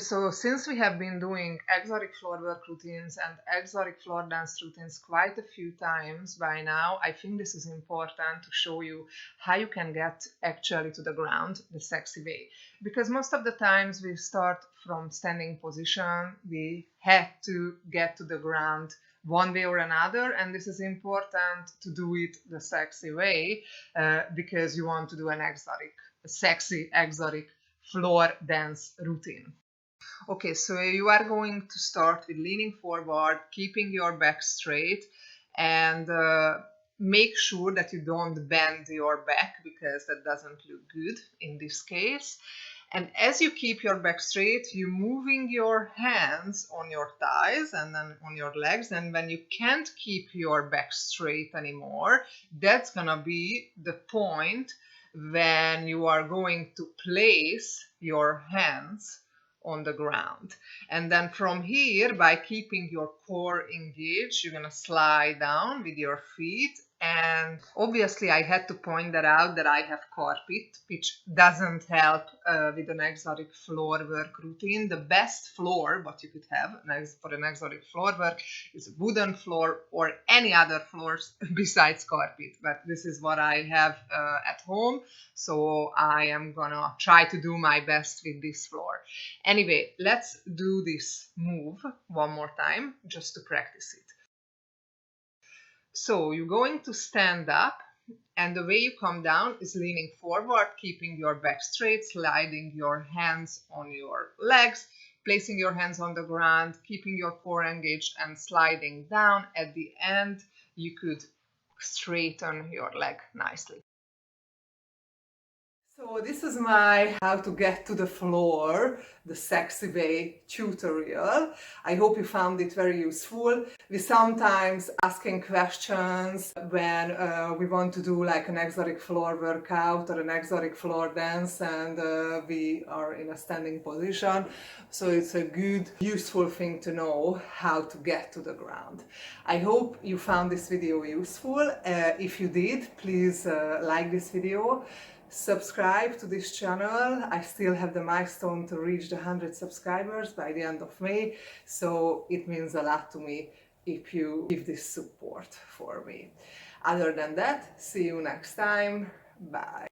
so since we have been doing exotic floor work routines and exotic floor dance routines quite a few times by now, I think this is important to show you how you can get actually to the ground the sexy way. Because most of the times we start from standing position, we have to get to the ground one way or another, and this is important to do it the sexy way because you want to do an sexy exotic floor dance routine. Okay, so you are going to start with leaning forward, keeping your back straight, and make sure that you don't bend your back because that doesn't look good in this case. And as you keep your back straight, you're moving your hands on your thighs and then on your legs. And when you can't keep your back straight anymore, that's gonna be the point when you are going to place your hands on the ground. And then from here, by keeping your core engaged, you're gonna slide down with your feet. And obviously I had to point that out that I have carpet, which doesn't help with an exotic floor work routine. The best floor what you could have for an exotic floor work is a wooden floor or any other floors besides carpet. But this is what I have at home, so I am gonna try to do my best with this floor. Anyway, let's do this move one more time just to practice it. So you're going to stand up, and the way you come down is leaning forward, keeping your back straight, sliding your hands on your legs, placing your hands on the ground, keeping your core engaged and sliding down. At the end, you could straighten your leg nicely. So this is my how to get to the floor the sexy way tutorial. I hope you found it very useful. We sometimes asking questions when we want to do like an exotic floor workout or an exotic floor dance, and we are in a standing position. So it's a good, useful thing to know how to get to the ground. I hope you found this video useful. If you did, please like this video. Subscribe to this channel. I still have the milestone to reach the 100 subscribers by the end of May, so it means a lot to me if you give this support for me. Other than that, see you next time. Bye.